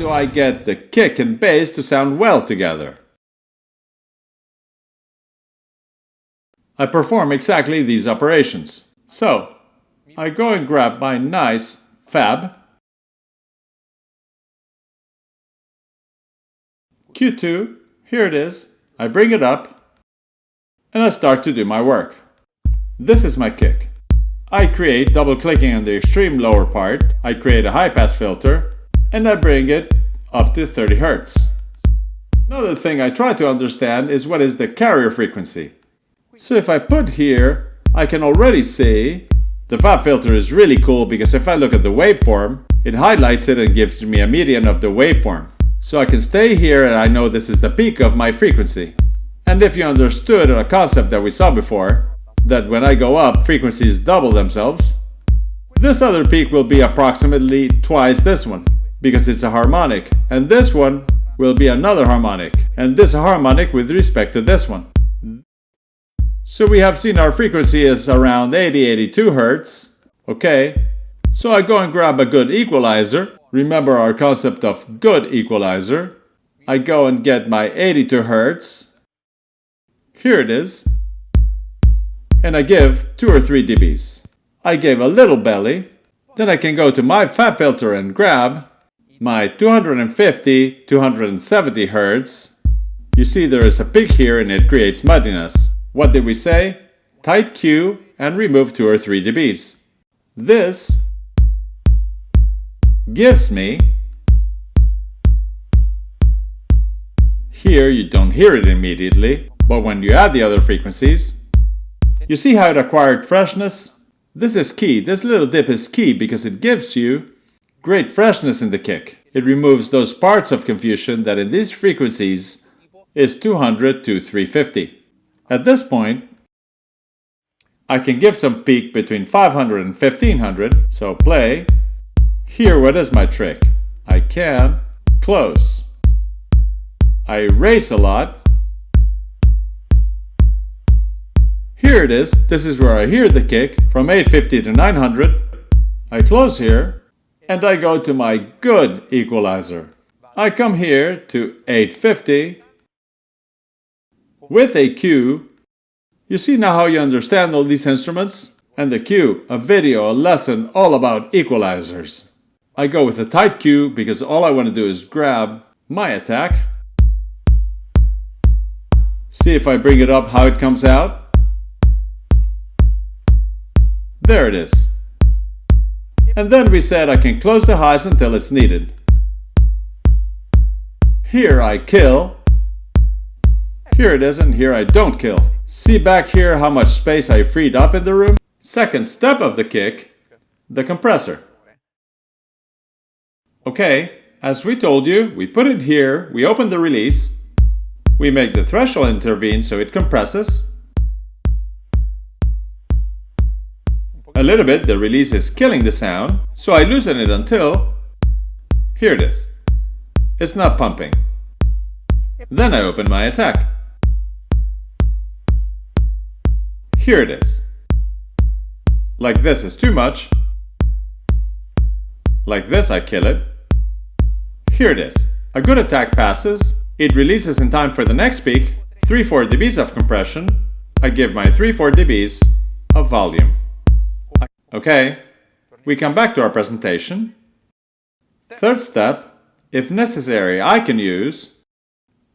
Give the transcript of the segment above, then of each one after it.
do I get the kick and bass to sound well together? I perform exactly these operations. So, I go and grab my nice fab, Q2, here it is, I bring it up, and I start to do my work. This is my kick. I create, double clicking on the extreme lower part, I create a high pass filter, and I bring it up to 30 Hz. Another thing I try to understand is what is the carrier frequency. So if I put here, I can already see the fab filter is really cool because if I look at the waveform, it highlights it and gives me a median of the waveform. So I can stay here and I know this is the peak of my frequency. And if you understood a concept that we saw before, that when I go up, frequencies double themselves, this other peak will be approximately twice this one, because it's a harmonic, and this one will be another harmonic, and this harmonic with respect to this one. So we have seen our frequency is around 80-82 Hz. Okay, so I go and grab a good equalizer. Remember our concept of good equalizer. I go and get my 82 Hz. Here it is. And I give 2 or 3 dBs. I gave a little belly. Then I can go to my fab filter and grab my 250-270 Hz. You see there is a peak here and it creates muddiness. What did we say? Tight Q and remove 2 or 3 dBs. This gives me, here you don't hear it immediately, but when you add the other frequencies, you see how it acquired freshness? This is key. This little dip is key because it gives you great freshness in the kick. It removes those parts of confusion that in these frequencies is 200 to 350. At this point, I can give some peak between 500 and 1500, so play. Here, what is my trick? I can close. I erase a lot. Here it is. This is where I hear the kick from 850 to 900. I close here and I go to my good equalizer. I come here to 850 with a Q. You see now how you understand all these instruments? And the Q, a video, a lesson all about equalizers. I go with a tight Q because all I want to do is grab my attack. See if I bring it up how it comes out. There it is. And then we said I can close the highs until it's needed. Here I kill. Here it is, and here I don't kill. See back here how much space I freed up in the room? Second step of the kick, the compressor. Okay, as we told you, we put it here, we open the release, we make the threshold intervene so it compresses. A little bit, the release is killing the sound, so I loosen it until, here it is. It's not pumping. Then I open my attack. Here it is. Like this is too much. Like this I kill it. Here it is. A good attack passes. It releases in time for the next peak. 3-4 dBs of compression. I give my 3-4 dBs of volume. Okay, we come back to our presentation. Third step, if necessary, I can use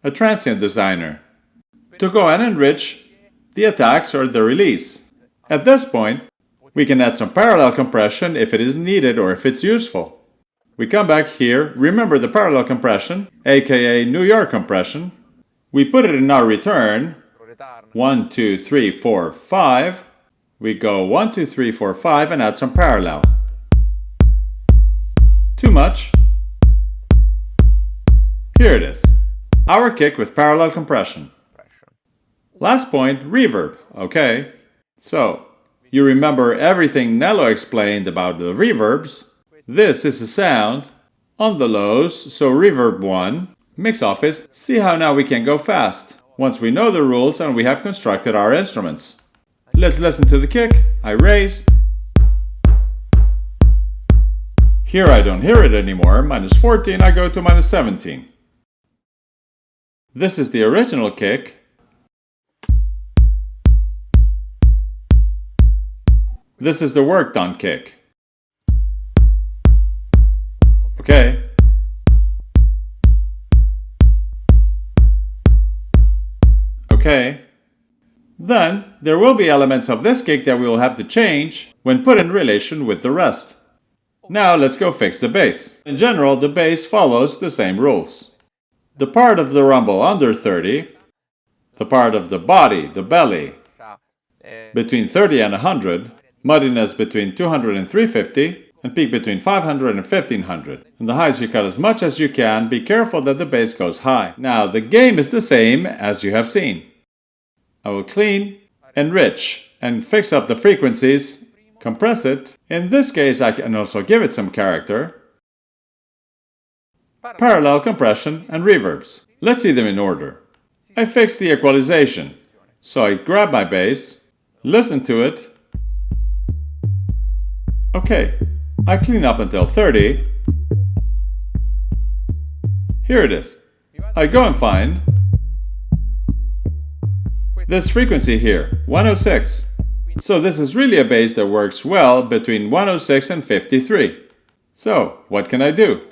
a transient designer to go and enrich the attacks or the release. At this point, we can add some parallel compression if it is needed or if it's useful. We come back here, remember the parallel compression, aka New York compression. We put it in our return, 1, 2, 3, 4, 5. We go 1, 2, 3, 4, 5 and add some parallel. Too much. Here it is. Our kick with parallel compression. Last point, reverb. Okay, so you remember everything Nello explained about the reverbs. This is a sound on the lows, so reverb 1, mix office. See how now we can go fast once we know the rules and we have constructed our instruments. Let's listen to the kick. I raise. Here I don't hear it anymore, minus 14, I go to minus 17. This is the original kick. This is the work done kick. Okay. Okay. Then, there will be elements of this kick that we will have to change when put in relation with the rest. Now let's go fix the bass. In general, the bass follows the same rules. The part of the rumble under 30, the part of the body, the belly, between 30 and 100, muddiness between 200 and 350, and peak between 500 and 1500. In the highs you cut as much as you can, be careful that the bass goes high. Now the game is the same as you have seen. I will clean, enrich, and fix up the frequencies, compress it. In this case I can also give it some character, parallel compression and reverbs. Let's see them in order. I fixed the equalization, so I grab my bass, listen to it. Okay, I clean up until 30. Here it is. I go and find this frequency here, 106. So this is really a bass that works well between 106 and 53. So, what can I do?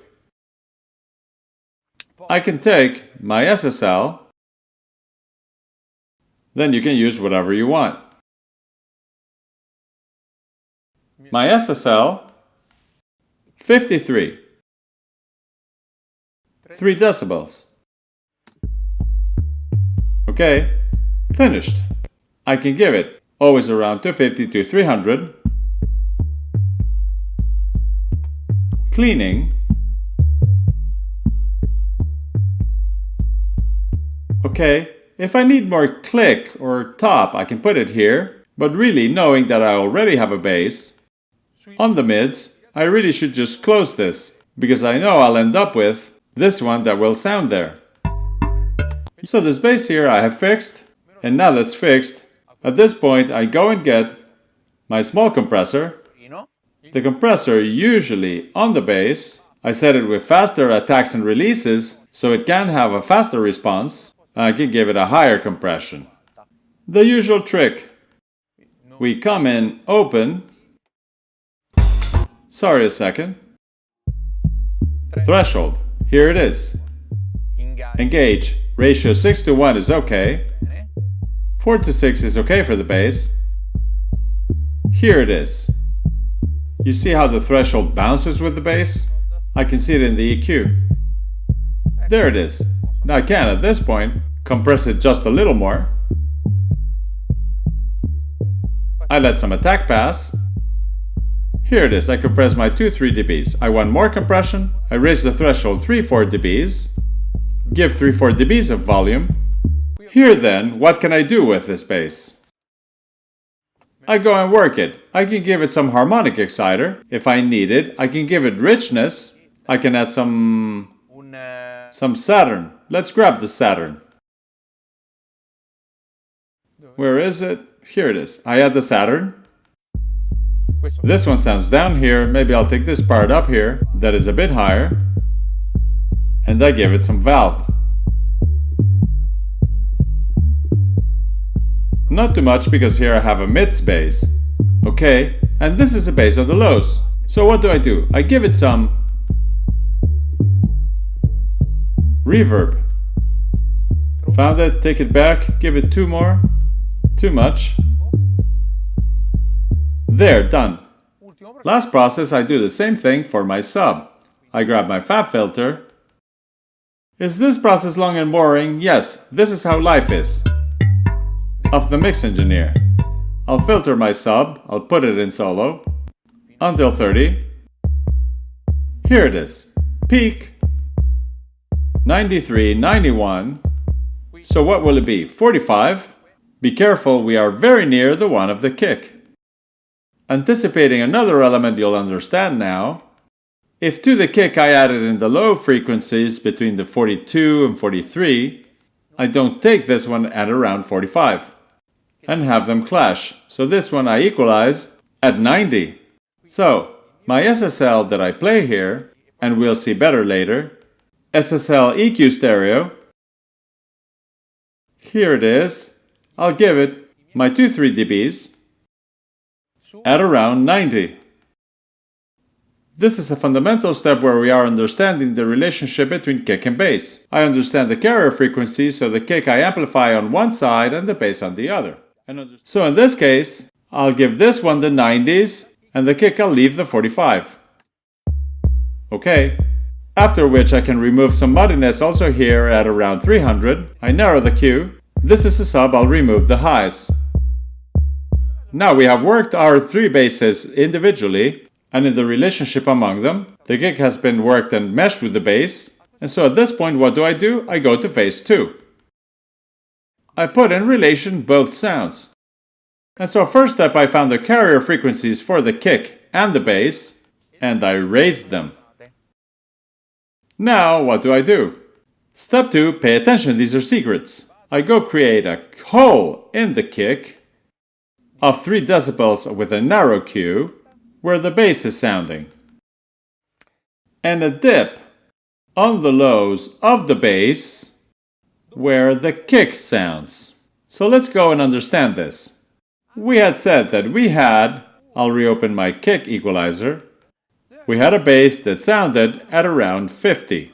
I can take my SSL, then you can use whatever you want. My SSL, 53. 3 decibels. Okay, finished. I can give it always around 250 to 300. Cleaning. Okay, if I need more click or top, I can put it here, but really knowing that I already have a bass, on the mids, I really should just close this, because I know I'll end up with this one that will sound there. So this bass here I have fixed, and now that's fixed. At this point I go and get my small compressor. The compressor usually on the bass, I set it with faster attacks and releases, so it can have a faster response, and I can give it a higher compression. The usual trick. We come in open. Sorry a second. Threshold. Here it is. Engage. Ratio 6 to 1 is okay. 4 to 6 is okay for the bass. Here it is. You see how the threshold bounces with the bass? I can see it in the EQ. There it is. Now I can, at this point, compress it just a little more. I let some attack pass. Here it is, I compress my 2-3 dBs. I want more compression. I raise the threshold 3-4 dBs. Give 3-4 dBs of volume. Here then, what can I do with this bass? I go and work it. I can give it some harmonic exciter. If I need it, I can give it richness. I can add some Saturn. Let's grab the Saturn. Where is it? Here it is. I add the Saturn. This one sounds down here. Maybe I'll take this part up here. That is a bit higher. And I give it some valve. Not too much because here I have a mids bass. Okay, and this is a bass of the lows. So what do? I give it some reverb. Found it, take it back, give it 2 more. Too much. There, done. Last process, I do the same thing for my sub. I grab my fab filter. Is this process long and boring? Yes, this is how life is. Of the mix engineer. I'll filter my sub, I'll put it in solo. Until 30. Here it is. Peak. 93, 91. So what will it be? 45? Be careful, we are very near the one of the kick. Anticipating another element you'll understand now. If to the kick I added in the low frequencies between the 42 and 43, I don't take this one at around 45 and have them clash. So this one I equalize at 90. So My SSL that I play here, and we'll see better later, SSL EQ stereo. Here it is. I'll give it my 2-3 dBs at around 90. This is a fundamental step where we are understanding the relationship between kick and bass. I understand the carrier frequency, so the kick I amplify on one side and the bass on the other. So in this case, I'll give this one the 90s and the kick I'll leave the 45. Okay. After which I can remove some muddiness also here at around 300. I narrow the Q. This is a sub, I'll remove the highs. Now we have worked our 3 basses individually, and in the relationship among them, the kick has been worked and meshed with the bass. And so at this point, what do? I go to phase 2. I put in relation both sounds. And so first step, I found the carrier frequencies for the kick and the bass, and I raised them. Now, what do? Step 2, pay attention, these are secrets. I go create a hole in the kick of 3 decibels with a narrow Q where the bass is sounding, and a dip on the lows of the bass where the kick sounds. So let's go and understand this. We had said that I'll reopen my kick equalizer, we had a bass that sounded at around 50.